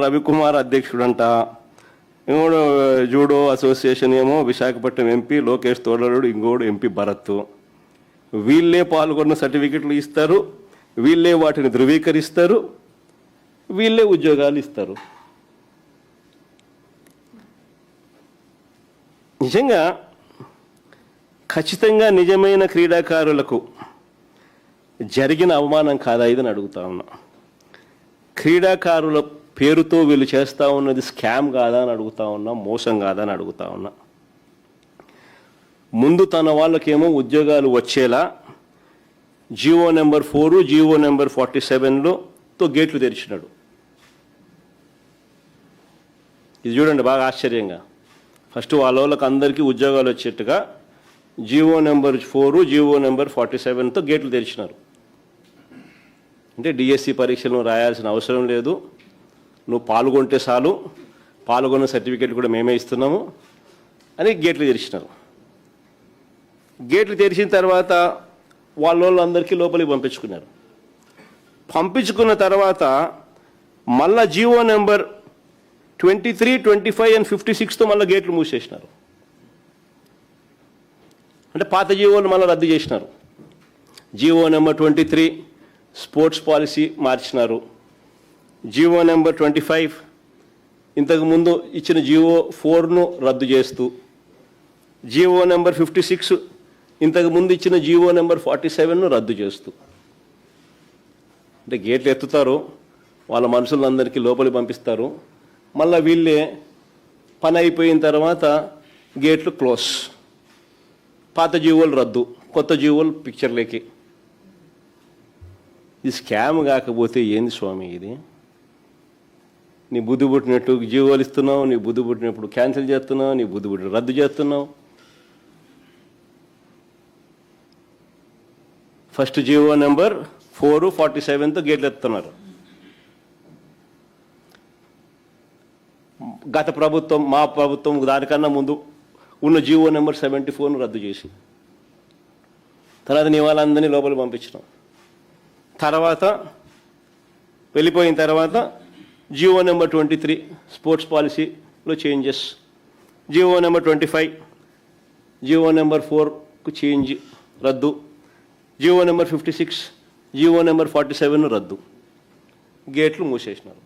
రవికుమార్ అధ్యక్షుడంట. ఇంకోడు judo association ఏమో Visakhapatnam MP Lokesh తోడలుడు, ఇంకోడు ఎంపీ భరత్. వీళ్ళే పాల్గొన్న సర్టిఫికెట్లు ఇస్తారు, వీళ్ళే వాటిని ధృవీకరిస్తారు, వీళ్ళే ఉద్యోగాలు ఇస్తారు. నిజంగా ఖచ్చితంగా నిజమైన క్రీడాకారులకు జరిగిన అవమానం కాదా ఇదని అడుగుతా ఉన్నా. క్రీడాకారుల పేరుతో వీళ్ళు చేస్తూ ఉన్నది స్కామ్ కాదా అని అడుగుతా ఉన్నా, మోసం కాదా అని అడుగుతా ఉన్నా. ముందు తన వాళ్ళకేమో ఉద్యోగాలు వచ్చేలా జీవో నెంబర్ 4, జీవో నెంబర్ 47తో గేట్లు తెరిచినాడు. ఇది చూడండి బాగా ఆశ్చర్యంగా. ఫస్ట్ వాళ్ళకి అందరికీ ఉద్యోగాలు వచ్చేట్టుగా జీవో నెంబర్ 4, జీవో నెంబర్ 47తో గేట్లు తెరిచినారు. అంటే డిఎస్సి పరీక్షలను రాయాల్సిన అవసరం లేదు, నువ్వు పాల్గొంటే చాలు, పాల్గొన్న సర్టిఫికేట్ కూడా మేమే ఇస్తున్నాము అని గేట్లు తెరిచినారు. గేట్లు తెరిచిన తర్వాత వాళ్ళందరికీ లోపలికి పంపించుకున్నారు. పంపించుకున్న తర్వాత మళ్ళా జీవో నెంబర్ 23, 25 and 56తో మళ్ళీ గేట్లు మూసేసినారు. అంటే పాత జీవోలు మళ్ళీ రద్దు చేసినారు. జీవో నెంబర్ 23 స్పోర్ట్స్ పాలసీ మార్చినారు. జీవో నెంబర్ 25 ఇంతకుముందు ఇచ్చిన జీవో 4ను రద్దు చేస్తూ, జీవో నెంబర్ 56 ఇంతకుముందు ఇచ్చిన జీవో నెంబర్ 47ను రద్దు చేస్తూ, అంటే గేట్లు ఎత్తుతారు, వాళ్ళ మనుషులందరికీ లోపలికి పంపిస్తారు, మళ్ళీ వీళ్ళే పని అయిపోయిన తర్వాత గేట్లు క్లోజ్, పాత జీవోలు రద్దు, కొత్త జీవోలు పిక్చర్లేకి. ఇది స్కామ్ కాకపోతే ఏంది స్వామి ఇది? నీ బుద్ధి పుట్టినట్టు జీవోలు ఇస్తున్నావు, నీ బుద్ధి పుట్టినప్పుడు క్యాన్సిల్ చేస్తున్నావు, నీ బుద్ధి పుట్టిన రద్దు చేస్తున్నావు. ఫస్ట్ జీవో నెంబర్ 4, 47తో గేట్లు ఎత్తుతున్నారు. గత ప్రభుత్వం, మా ప్రభుత్వం దానికన్నా ముందు ఉన్న జీవో నెంబర్ 74ను రద్దు చేసి తర్వాత నీ వాళ్ళందరినీ లోపలికి పంపించినాం. తర్వాత వెళ్ళిపోయిన తర్వాత జీవో నెంబర్ 23 స్పోర్ట్స్ పాలసీలో changes, GO number 25 GO number 4కు చేంజ్ రద్దు, జీవో నెంబర్ 56 జీవో నెంబర్ 47 రద్దు, గేట్లు మూసేసినారు.